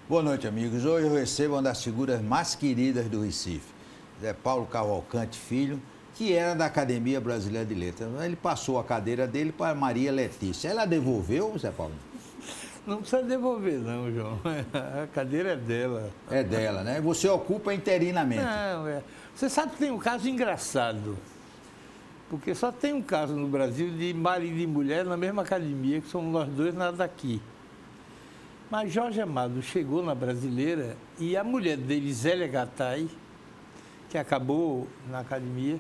Boa noite, amigos. Hoje eu recebo uma das figuras mais queridas do Recife, Zé Paulo Cavalcante Filho, que era da Academia Brasileira de Letras. Ele passou a cadeira dele para Maria Letícia. Ela devolveu, Zé Paulo? Não precisa devolver, não, João. A cadeira é dela. É dela, né? Você ocupa interinamente. Não, é. Você sabe que tem um caso engraçado, porque só tem um caso no Brasil de marido e mulher na mesma academia, que somos nós dois nada daqui. Mas Jorge Amado chegou na Brasileira e a mulher dele, Zélia Gattai, que acabou na academia,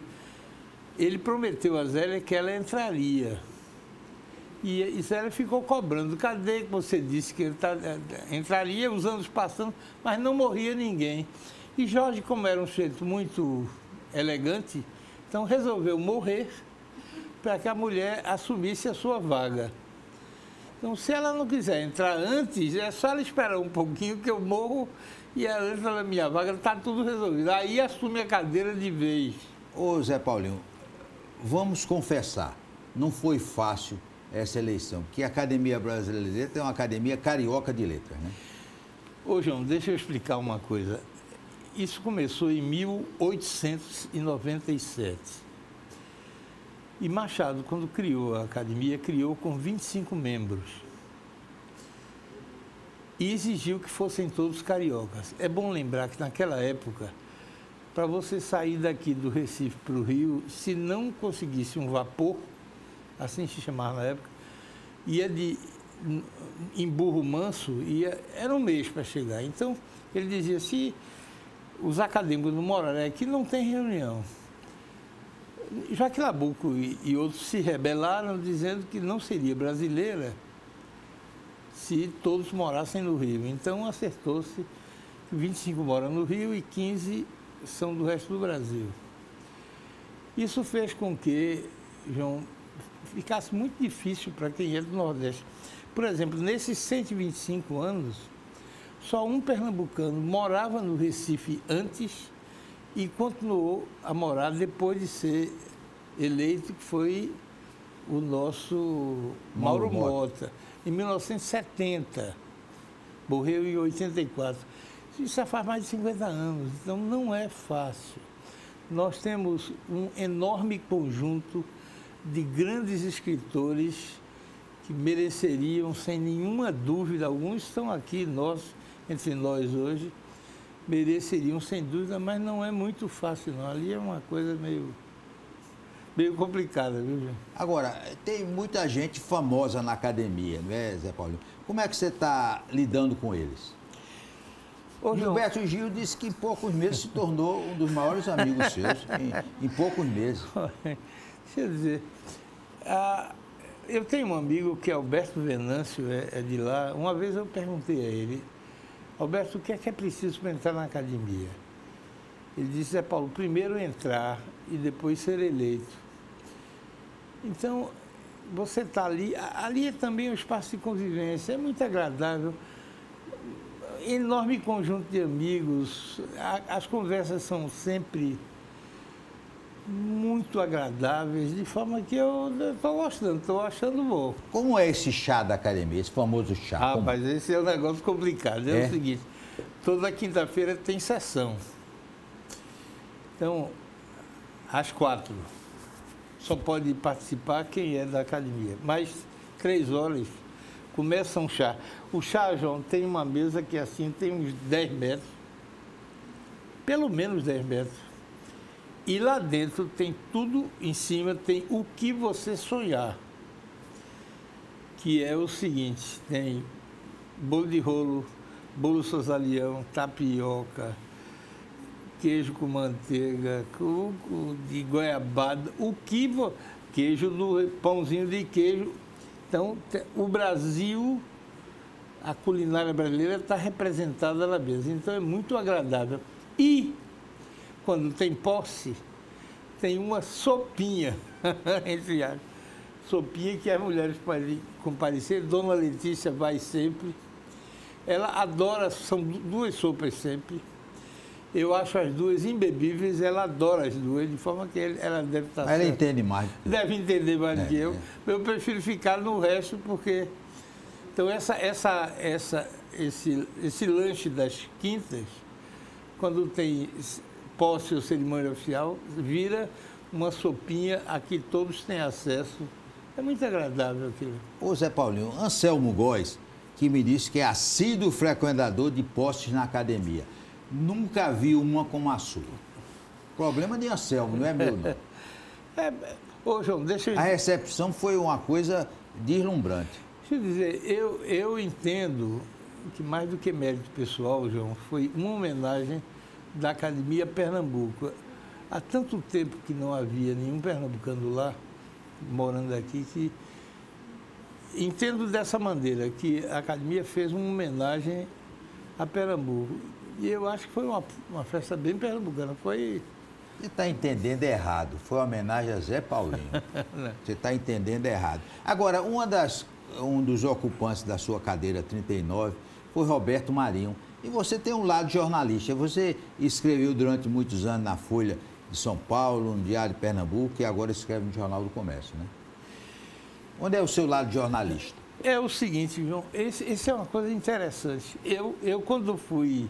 ele prometeu a Zélia que ela entraria. E Zélia ficou cobrando. Cadê que você disse que ele entraria, os anos passando, mas não morria ninguém. E Jorge, como era um sujeito muito elegante, então resolveu morrer para que a mulher assumisse a sua vaga. Então, se ela não quiser entrar antes, é só ela esperar um pouquinho que eu morro e ela entra na minha vaga, está tudo resolvido. Aí assume a cadeira de vez. Ô, Zé Paulinho, vamos confessar, não foi fácil essa eleição, porque a Academia Brasileira de Letras é uma academia carioca de letras, né? Ô, João, deixa eu explicar uma coisa. Isso começou em 1897. E Machado, quando criou a academia, criou com 25 membros. E exigiu que fossem todos cariocas. É bom lembrar que naquela época, para você sair daqui do Recife para o Rio, se não conseguisse um vapor, assim se chamava na época, ia em Burro Manso, era um mês para chegar. Então, ele dizia, se os acadêmicos não morarem aqui, não tem reunião. Joaquim Nabuco e outros se rebelaram dizendo que não seria brasileira se todos morassem no Rio. Então acertou-se que 25 moram no Rio e 15 são do resto do Brasil. Isso fez com que, João, ficasse muito difícil para quem é do Nordeste. Por exemplo, nesses 125 anos, só um pernambucano morava no Recife antes e continuou a morar depois de ser eleito, que foi o nosso Mauro Mota, em 1970. Morreu em 84. Isso já faz mais de 50 anos, então não é fácil. Nós temos um enorme conjunto de grandes escritores que mereceriam, sem nenhuma dúvida, alguns estão aqui, entre nós hoje, mereceriam, sem dúvida, mas não é muito fácil, não. Ali é uma coisa meio complicada, viu, gente? Agora, tem muita gente famosa na academia, não é, Zé Paulinho? Como é que você está lidando com eles? Gilberto Gil disse que em poucos meses se tornou um dos maiores amigos seus, em poucos meses. Deixa eu dizer, eu tenho um amigo que é Alberto Venâncio, é de lá. Uma vez eu perguntei a ele, Alberto, o que é preciso para entrar na academia? Ele disse, Zé Paulo, primeiro entrar e depois ser eleito. Então, você está ali é também um espaço de convivência, é muito agradável, enorme conjunto de amigos, as conversas são sempre muito agradáveis, de forma que eu estou gostando, estou achando bom. Como é esse chá da academia, esse famoso chá? Mas esse é um negócio complicado. É o seguinte, toda quinta-feira tem sessão. Então, às 4, só pode participar quem é da academia. Mas 3 horas começa um chá. O chá, João, tem uma mesa que assim tem uns 10 metros, pelo menos 10 metros. E lá dentro tem tudo, em cima tem o que você sonhar. Que é o seguinte, tem bolo de rolo, bolo sozalião, tapioca, queijo com manteiga, de goiabada, queijo do pãozinho de queijo. Então, o Brasil, a culinária brasileira está representada na mesa. Então, é muito agradável. E, quando tem posse, tem uma sopinha, entre aspas. Sopinha que as mulheres podem comparecer. Dona Letícia vai sempre. Ela adora, são 2 sopas sempre. Eu acho as 2 imbebíveis, ela adora as 2, de forma que ela deve estar certa. Ela entende mais. Deve entender mais do que eu. Eu prefiro ficar no resto, porque... Então, esse lanche das quintas, quando tem posse ou cerimônia oficial, vira uma sopinha a que todos têm acesso. É muito agradável aquilo. Ô Zé Paulinho, Anselmo Góes, que me disse que é assíduo frequentador de postes na academia. Nunca vi uma como a sua. Problema de Anselmo, não é meu, não. Ô, João, deixa eu... A recepção foi uma coisa deslumbrante. Deixa eu dizer, eu entendo que mais do que mérito pessoal, João, foi uma homenagem da Academia Pernambuco. Há tanto tempo que não havia nenhum pernambucano lá, morando aqui, que entendo dessa maneira, que a Academia fez uma homenagem a Pernambuco. E eu acho que foi uma festa bem pernambucana. Foi... Você está entendendo errado. Foi uma homenagem a Zé Paulinho. Você está entendendo errado. Agora, um dos ocupantes da sua cadeira 39 foi Roberto Marinho. E você tem um lado jornalista. Você escreveu durante muitos anos na Folha de São Paulo, no Diário de Pernambuco e agora escreve no Jornal do Comércio, né? Onde é o seu lado jornalista? É o seguinte, João, esse é uma coisa interessante. Eu quando fui...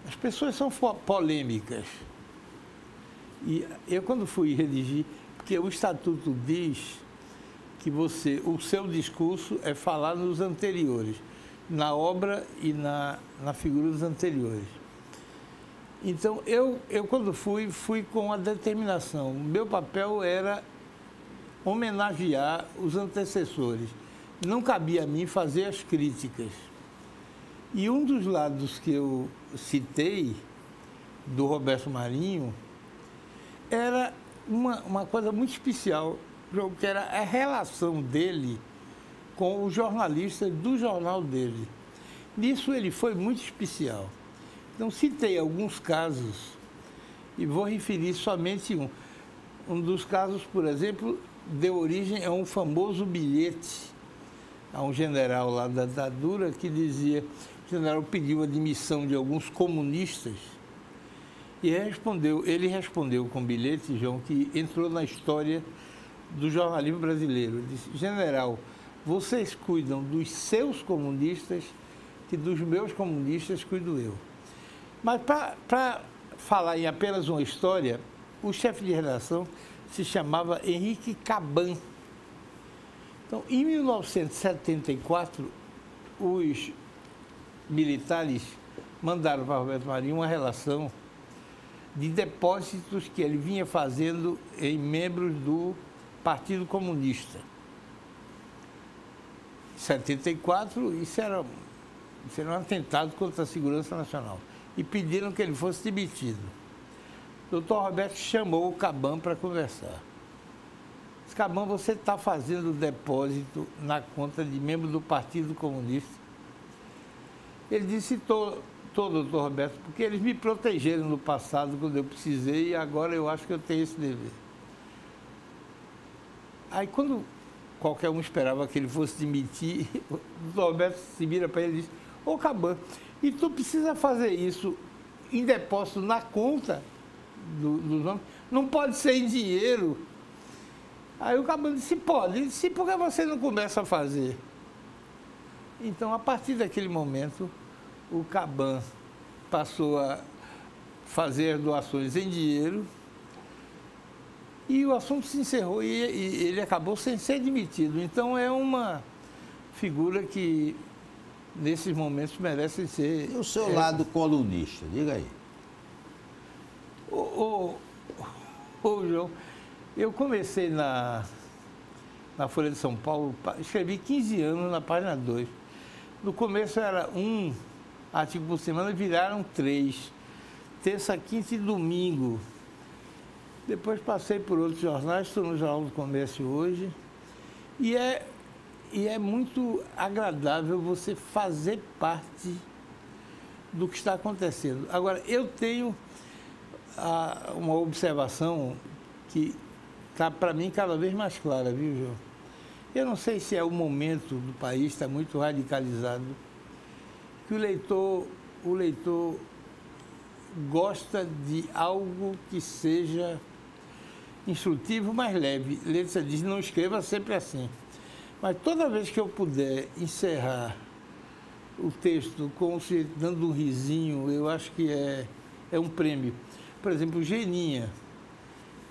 As pessoas são polêmicas. E eu quando fui redigir, porque o Estatuto diz que o seu discurso é falar nos anteriores, na obra e na figura dos anteriores. Então, eu quando fui com a determinação. O meu papel era homenagear os antecessores. Não cabia a mim fazer as críticas. E um dos lados que eu citei, do Roberto Marinho, era uma coisa muito especial, que era a relação dele com os jornalistas do jornal dele. Nisso ele foi muito especial. Então, citei alguns casos e vou referir somente um. Um dos casos, por exemplo, deu origem a um famoso bilhete a um general lá da ditadura que dizia, o general pediu a demissão de alguns comunistas e ele respondeu com bilhete, João, que entrou na história do jornalismo brasileiro. Ele disse, general, vocês cuidam dos seus comunistas, que dos meus comunistas cuido eu. Mas para falar em apenas uma história, o chefe de redação se chamava Henrique Caban. Então, em 1974, os militares mandaram para Roberto Marinho uma relação de depósitos que ele vinha fazendo em membros do Partido Comunista. Em 74, isso era um atentado contra a segurança nacional. E pediram que ele fosse demitido. O doutor Roberto chamou o Caban para conversar. Disse, Caban, você está fazendo depósito na conta de membro do Partido Comunista? Ele disse, estou, doutor Roberto, porque eles me protegeram no passado quando eu precisei e agora eu acho que eu tenho esse dever. Aí, quando qualquer um esperava que ele fosse demitir, o doutor Roberto se vira para ele e diz, ô Caban, e tu precisa fazer isso em depósito na conta dos homens? Não pode ser em dinheiro. Aí o Caban disse, pode. Ele disse, por que você não começa a fazer? Então, a partir daquele momento, o Caban passou a fazer as doações em dinheiro e o assunto se encerrou e ele acabou sem ser demitido. Então, é uma figura que, nesses momentos, merece ser... E o seu lado colunista? Diga aí. Ô, João, eu comecei na Folha de São Paulo, escrevi 15 anos na página 2. No começo era um artigo por semana, viraram 3. Terça, quinta e domingo. Depois passei por outros jornais, estou no Jornal do Comércio hoje. E é muito agradável você fazer parte do que está acontecendo. Agora, eu tenho uma observação que está, para mim, cada vez mais clara, viu, João? Eu não sei se é o momento do país, está muito radicalizado, que o leitor gosta de algo que seja instrutivo, mas leve. Letra diz, não escreva sempre assim. Mas toda vez que eu puder encerrar o texto com o sujeito dando um risinho, eu acho que é um prêmio. Por exemplo, Geninha.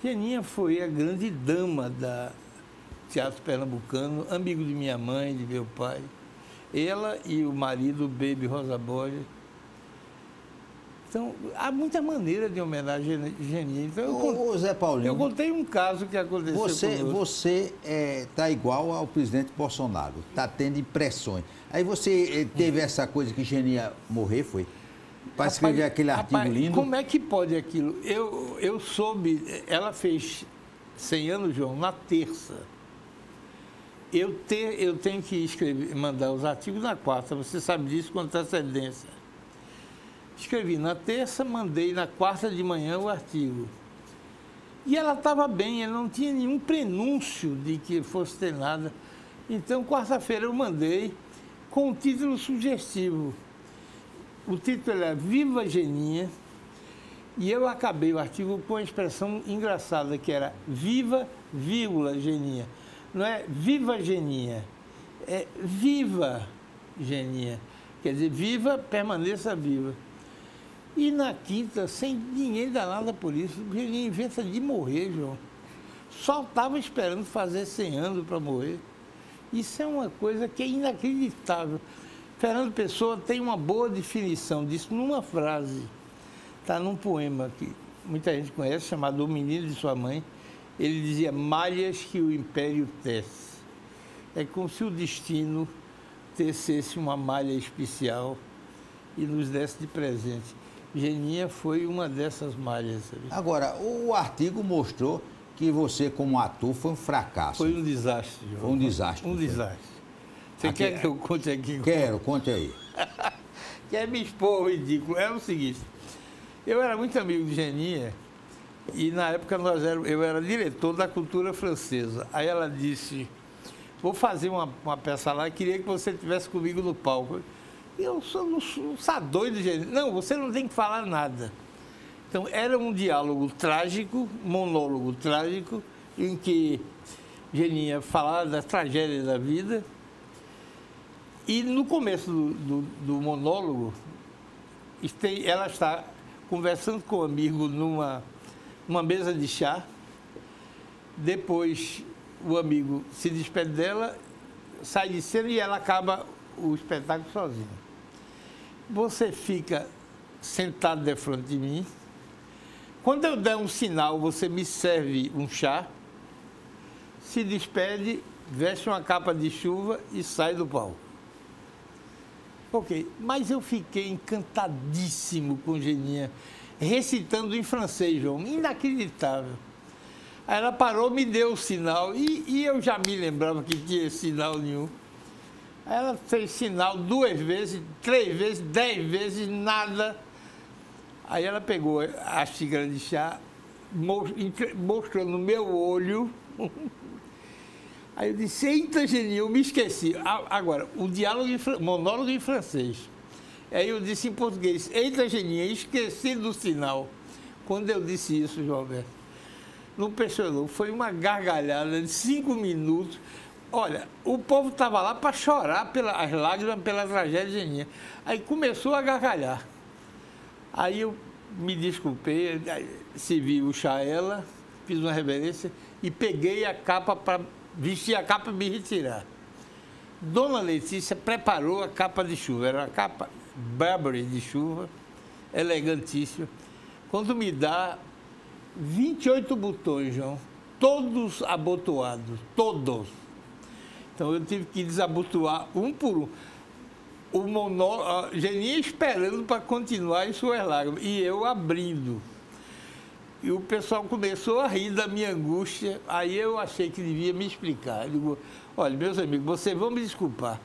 Geninha foi a grande dama da teatro pernambucano, amigo de minha mãe, de meu pai. Ela e o marido, Baby Rosa Borges. Então, há muita maneira de homenagear Geninha. Então, Zé Paulinho, eu contei um caso que aconteceu conosco. Você está igual ao presidente Bolsonaro, está tendo impressões. Aí você teve essa coisa que Geninha morrer, foi? Para escrever aquele artigo lindo. Como é que pode aquilo? Eu soube, ela fez 100 anos, João, na terça. Eu tenho que escrever, mandar os artigos na quarta, você sabe disso com antecedência. Escrevi na terça, mandei na quarta de manhã o artigo. E ela estava bem, ela não tinha nenhum prenúncio de que fosse ter nada. Então, quarta-feira eu mandei com um título sugestivo. O título era Viva Geninha, e eu acabei o artigo com uma expressão engraçada, que era Viva, vírgula, Geninha. Não é Viva Geninha, é Viva Geninha. Quer dizer, viva, permaneça viva. E na quinta, sem ninguém dar nada por isso, o Geninha inventa de morrer, João. Só estava esperando fazer 100 anos para morrer. Isso é uma coisa que é inacreditável. Fernando Pessoa tem uma boa definição disso numa frase. Está num poema que muita gente conhece, chamado O Menino de Sua Mãe. Ele dizia, malhas que o império tece. É como se o destino tecesse uma malha especial e nos desse de presente. Geninha foi uma dessas malhas. Sabe? Agora, o artigo mostrou que você, como ator, foi um fracasso. Foi um desastre, João. Foi um desastre. Um desastre. Você quer que eu conte aqui? Quero, conte aí. Quer me expor o ridículo? É o seguinte, eu era muito amigo de Geninha e na época eu era diretor da cultura francesa. Aí ela disse, vou fazer uma peça lá, queria que você estivesse comigo no palco. Eu não sou doido, Geninha. Não, você não tem que falar nada. Então, era um diálogo trágico, monólogo trágico, em que Geninha falava da tragédia da vida. E no começo do monólogo, ela está conversando com um amigo numa mesa de chá. Depois, o amigo se despede dela, sai de cena e ela acaba o espetáculo sozinha. Você fica sentado de frente de mim. Quando eu der um sinal, você me serve um chá, se despede, veste uma capa de chuva e sai do palco. Ok, mas eu fiquei encantadíssimo com Geninha, recitando em francês, João, inacreditável. Aí ela parou, me deu o sinal, e eu já me lembrava que tinha sinal nenhum. Aí ela fez sinal 2 vezes, 3 vezes, 10 vezes, nada. Aí ela pegou a xícara de chá, mostrou no meu olho. Aí eu disse, eita, Geninha, eu me esqueci. Agora, o monólogo em francês. Aí eu disse em português, eita, Geninha, esqueci do sinal. Quando eu disse isso, João Alberto, não pressionou, foi uma gargalhada de 5 minutos. Olha, o povo estava lá para chorar as lágrimas pela tragédia de Geninha. Aí começou a gargalhar. Aí eu me desculpei, servi o chá a ela, fiz uma reverência e peguei a capa para vestir a capa e me retirar. Dona Letícia preparou a capa de chuva, era uma capa Burberry de chuva, elegantíssima. Quando me dá 28 botões, João, todos abotoados, todos. Então eu tive que desabotoar um por um. A Geninha esperando para continuar em suas lágrimas e eu abrindo. E o pessoal começou a rir da minha angústia, aí eu achei que devia me explicar. Eu digo, olha, meus amigos, vocês vão me desculpar.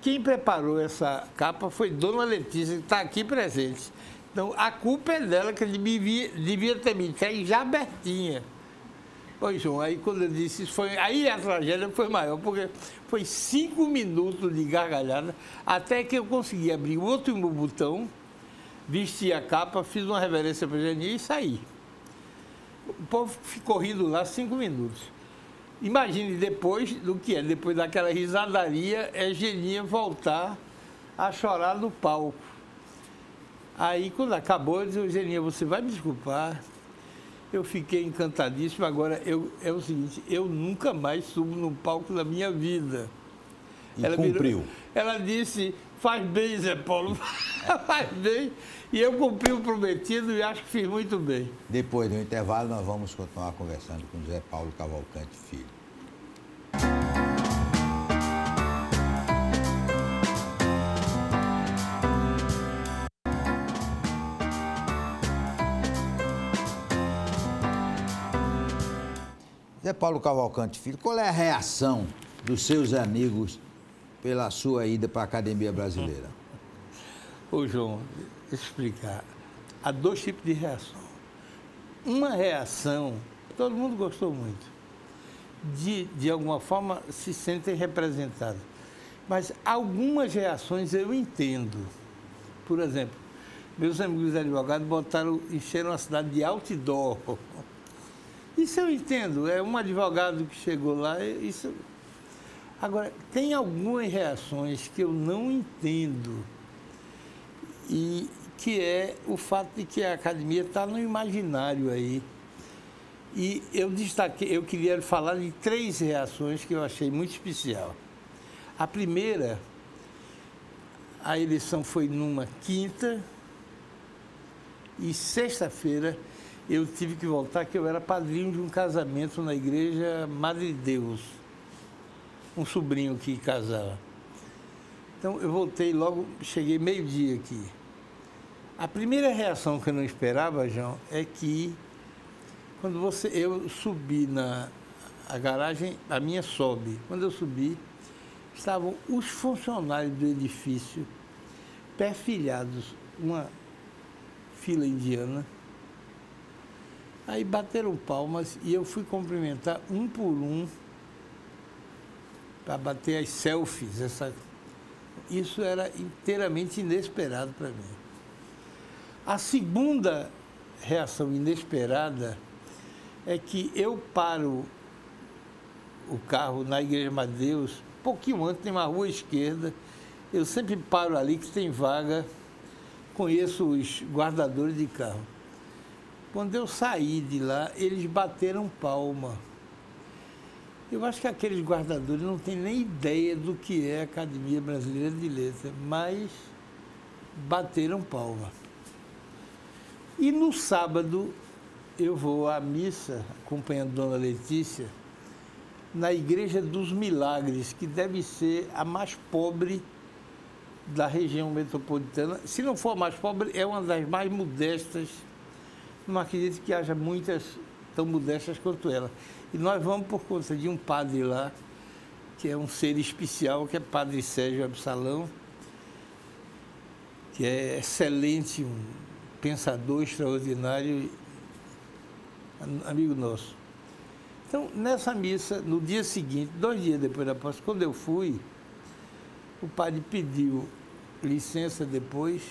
Quem preparou essa capa foi Dona Letícia, que está aqui presente. Então, a culpa é dela, que devia ter me entregue já abertinha. Oi, João, aí quando eu disse isso, aí a tragédia foi maior, porque foi 5 minutos de gargalhada, até que eu consegui abrir o último botão, vesti a capa, fiz uma reverência para a Geninha e saí. O povo ficou rindo lá 5 minutos. Imagine depois do que é, depois daquela risadaria, é Geninha voltar a chorar no palco. Aí, quando acabou, eu disse, Eugenia, você vai me desculpar. Eu fiquei encantadíssimo. Agora, é o seguinte, eu nunca mais subo no palco da minha vida. E ela cumpriu. Ela disse, faz bem, Zé Paulo, faz bem. E eu cumpri o prometido e acho que fiz muito bem. Depois do intervalo, nós vamos continuar conversando com Zé Paulo Cavalcante Filho. Zé Paulo Cavalcante Filho, qual é a reação dos seus amigos pela sua ida para a Academia Brasileira? Ô, João, deixa eu explicar. Há dois tipos de reação. Uma reação, todo mundo gostou muito. De alguma forma, se sentem representados. Mas algumas reações eu entendo. Por exemplo, meus amigos advogados encheram a cidade de outdoor. Isso eu entendo, é um advogado que chegou lá, isso... Agora, tem algumas reações que eu não entendo, e que é o fato de que a academia está no imaginário aí. E eu queria falar de 3 reações que eu achei muito especial. A primeira, a eleição foi numa quinta, e sexta-feira eu tive que voltar, que eu era padrinho de um casamento na igreja Madre de Deus. Um sobrinho que casava. Então, eu voltei logo, cheguei meio-dia aqui. A primeira reação que eu não esperava, João, é que quando eu subi a garagem, a minha sobe. Quando eu subi, estavam os funcionários do edifício perfilhados, uma fila indiana. Aí bateram palmas e eu fui cumprimentar um por um para bater as selfies. Isso era inteiramente inesperado para mim. A segunda reação inesperada é que eu paro o carro na Igreja Madre de Deus, um pouquinho antes, tem uma rua esquerda, eu sempre paro ali que tem vaga, conheço os guardadores de carro. Quando eu saí de lá, eles bateram palma. Eu acho que aqueles guardadores não têm nem ideia do que é a Academia Brasileira de Letras, mas bateram palma. E no sábado, eu vou à missa, acompanhando a Dona Letícia, na Igreja dos Milagres, que deve ser a mais pobre da região metropolitana. Se não for a mais pobre, é uma das mais modestas. Não acredito que haja muitas tão modestas quanto ela. E nós vamos por conta de um padre lá, que é um ser especial, que é Padre Sérgio Absalão, que é excelente, um pensador extraordinário, amigo nosso. Então, nessa missa, no dia seguinte, 2 dias depois da posse, quando eu fui, o padre pediu licença depois,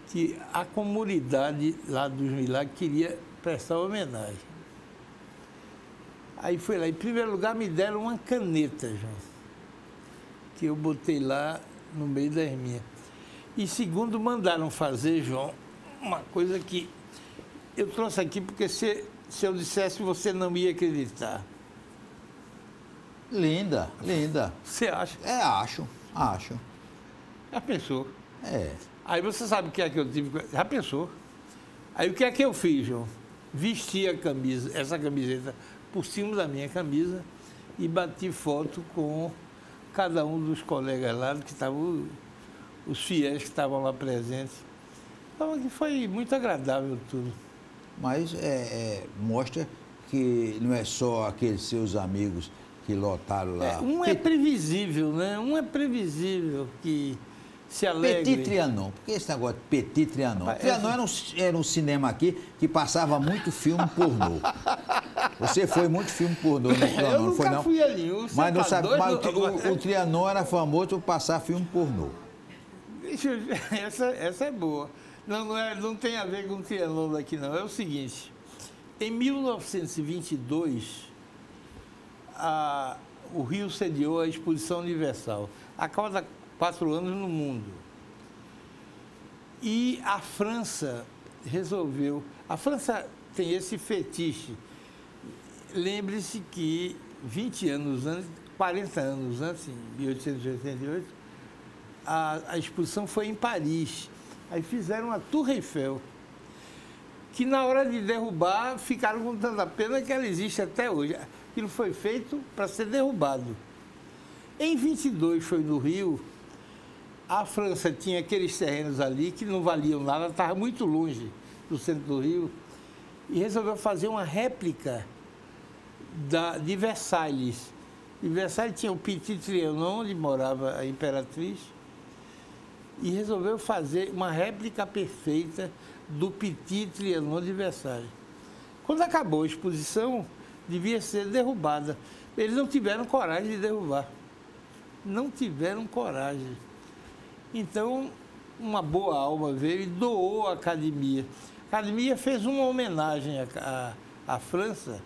que a comunidade lá dos Milagres queria prestar homenagem. Aí foi lá, em primeiro lugar me deram uma caneta, João, que eu botei lá no meio das minhas. E segundo, mandaram fazer, João, uma coisa que eu trouxe aqui porque se eu dissesse você não ia acreditar. Linda, linda. Você acha? Acho. Já pensou? É. Aí você sabe o que é que eu tive... Já pensou? Aí o que é que eu fiz, João? Vesti a camisa, essa camiseta por cima da minha camisa e bati foto com cada um dos colegas lá, que estavam, os fiéis que estavam lá presentes. Então, foi muito agradável tudo. Mas mostra que não é só aqueles seus amigos que lotaram lá. É previsível, né? Um é previsível que se alegre. Petit Trianon, por que esse negócio de Petit Trianon? Trianon era um cinema aqui que passava muito filme pornô. Você foi muito filme pornô no Trianon, não foi não? Eu nunca fui ali. Mas não sabe, o Trianon era famoso por passar filme pornô. Essa é boa. Não tem a ver com o Trianon daqui, não. É o seguinte, em 1922, o Rio sediou a Exposição Universal. A 4 anos no mundo. E a França resolveu... A França tem esse fetiche. Lembre-se que 20 anos antes, 40 anos antes, em 1888, a exposição foi em Paris. Aí fizeram a Tour Eiffel, que na hora de derrubar ficaram com tanta pena que ela existe até hoje. Aquilo foi feito para ser derrubado. Em 22 foi no Rio. A França tinha aqueles terrenos ali que não valiam nada, estava muito longe do centro do Rio, e resolveu fazer uma réplica de Versalhes. E Versalhes tinha o Petit Trianon, onde morava a imperatriz, e resolveu fazer uma réplica perfeita do Petit Trianon de Versalhes. Quando acabou a exposição, devia ser derrubada. Eles não tiveram coragem de derrubar. Não tiveram coragem. Então, uma boa alma veio e doou à academia. A academia fez uma homenagem à França,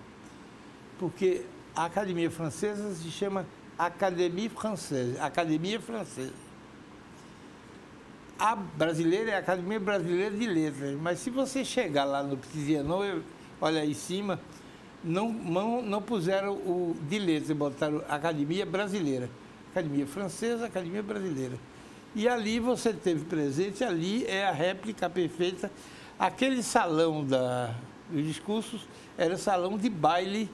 porque a academia francesa se chama Académie Française, Academia Francesa. A brasileira é a Academia Brasileira de Letras, mas se você chegar lá no Petit Trianon, olha aí em cima, não puseram o de letras, botaram Academia Brasileira. Academia Francesa, Academia Brasileira. E ali você teve presente, ali é a réplica perfeita. Aquele salão dos discursos era o salão de baile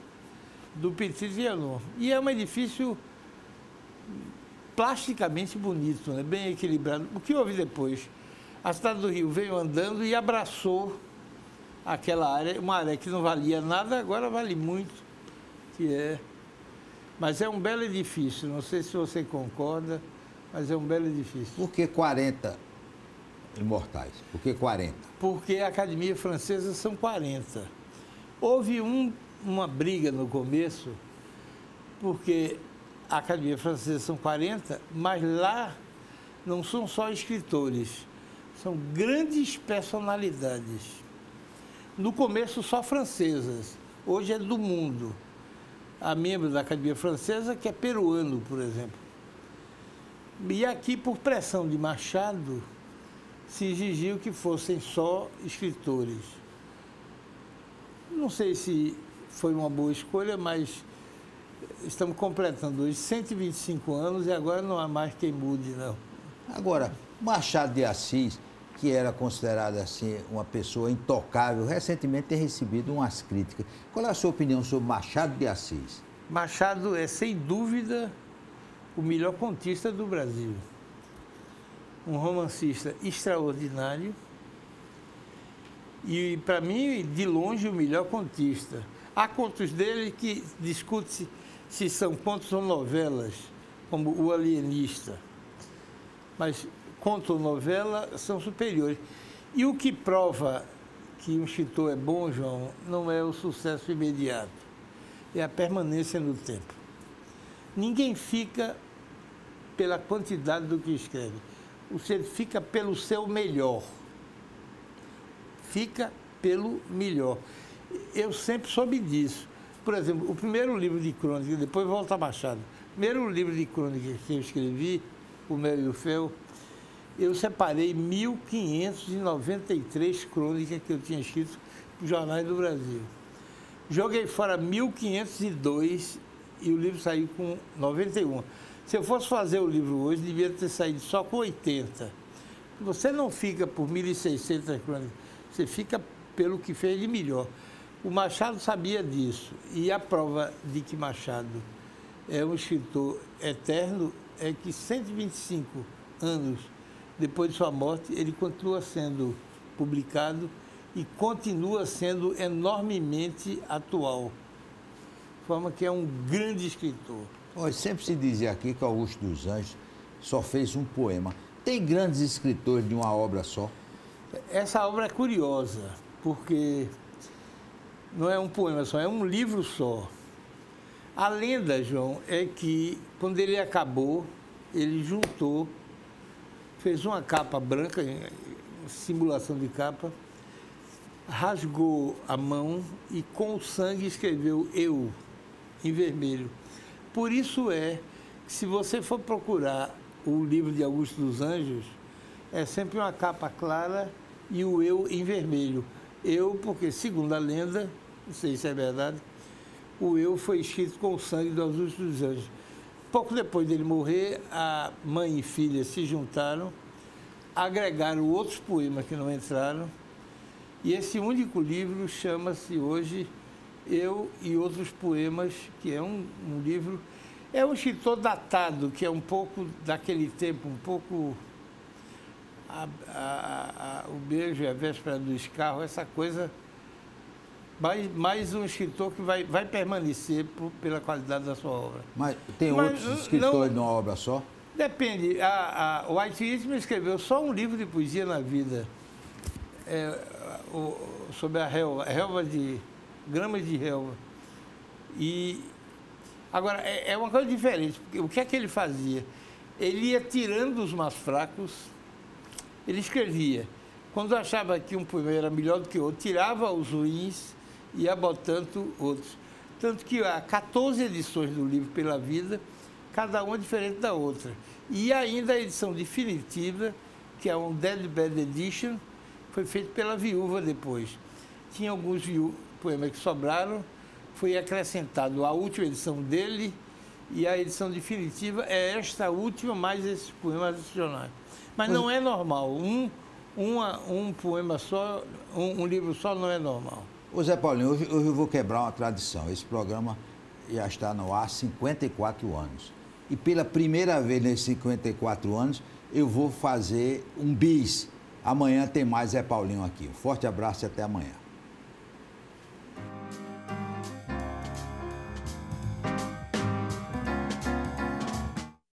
do Petit Trianon. E é um edifício plasticamente bonito, né? Bem equilibrado. O que houve depois? A cidade do Rio veio andando e abraçou aquela área, uma área que não valia nada, agora vale muito, mas é um belo edifício, não sei se você concorda, mas é um belo edifício. Por que 40 imortais? Por que 40? Porque a Academia Francesa são 40. Houve uma briga no começo, porque a Academia Francesa são 40, mas lá não são só escritores, são grandes personalidades. No começo só francesas, hoje é do mundo. Há membro da Academia Francesa que é peruano, por exemplo. E aqui, por pressão de Machado, se exigiu que fossem só escritores. Não sei se foi uma boa escolha, mas estamos completando hoje 125 anos e agora não há mais quem mude, não. Agora, Machado de Assis, que era considerado assim uma pessoa intocável, recentemente tem recebido umas críticas. Qual é a sua opinião sobre Machado de Assis? Machado é, sem dúvida, o melhor contista do Brasil. Um romancista extraordinário e, para mim, de longe, o melhor contista. Há contos dele que discute-se se são contos ou novelas, como O Alienista. Mas conto ou novela são superiores. E o que prova que um escritor é bom, João, não é o sucesso imediato, é a permanência no tempo. Ninguém fica pela quantidade do que escreve. Você fica pelo seu melhor. Fica pelo melhor. Eu sempre soube disso. Por exemplo, o primeiro livro de crônica, depois volta a Machado, o primeiro livro de crônica que eu escrevi, O Mel e o Fel, eu separei 1.593 crônicas que eu tinha escrito para os jornais do Brasil. Joguei fora 1.502 e o livro saiu com 91. Se eu fosse fazer o livro hoje, devia ter saído só com 80. Você não fica por 1.600 crônicas, você fica pelo que fez de melhor. O Machado sabia disso, e a prova de que Machado é um escritor eterno é que 125 anos depois de sua morte, ele continua sendo publicado e continua sendo enormemente atual. De forma que é um grande escritor. Olha, sempre se dizia aqui que Augusto dos Anjos só fez um poema. Tem grandes escritores de uma obra só? Essa obra é curiosa, porque não é um poema só, é um livro só. A lenda, João, é que quando ele acabou, ele juntou, fez uma capa branca, simulação de capa, rasgou a mão e com o sangue escreveu "Eu", em vermelho. Por isso é que, se você for procurar o livro de Augusto dos Anjos, é sempre uma capa clara e o eu em vermelho. Eu, porque, segundo a lenda, não sei se é verdade, o eu foi escrito com o sangue do Augusto dos Anjos. Pouco depois dele morrer, a mãe e filha se juntaram, agregaram outros poemas que não entraram, e esse único livro chama-se hoje Eu e Outros Poemas, que é um livro... É um escritor datado, que é um pouco daquele tempo, um pouco... o beijo e a véspera do escarro, essa coisa... Mais um escritor que vai permanecer pela qualidade da sua obra. Mas tem outros escritores numa obra só? Depende. O Walt Whitman escreveu só um livro de poesia na vida, sobre a relva de... gramas de relva. Agora, é uma coisa diferente, porque o que é que ele fazia? Ele ia tirando os mais fracos, ele escrevia. Quando achava que um poema era melhor do que o outro, tirava os ruins e ia botando outros. Tanto que há 14 edições do livro Pela Vida, cada uma diferente da outra. E ainda a edição definitiva, que é um Dead Bad Edition, foi feita pela viúva depois. Tinha alguns poemas que sobraram, foi acrescentado a última edição dele, e a edição definitiva é esta última, mais esses poemas adicionais. Mas não é normal. Um poema só, um livro só não é normal. Ô Zé Paulinho, hoje eu vou quebrar uma tradição. Esse programa já está no ar há 54 anos. E pela primeira vez nesses 54 anos, eu vou fazer um bis. Amanhã tem mais Zé Paulinho aqui. Um forte abraço e até amanhã.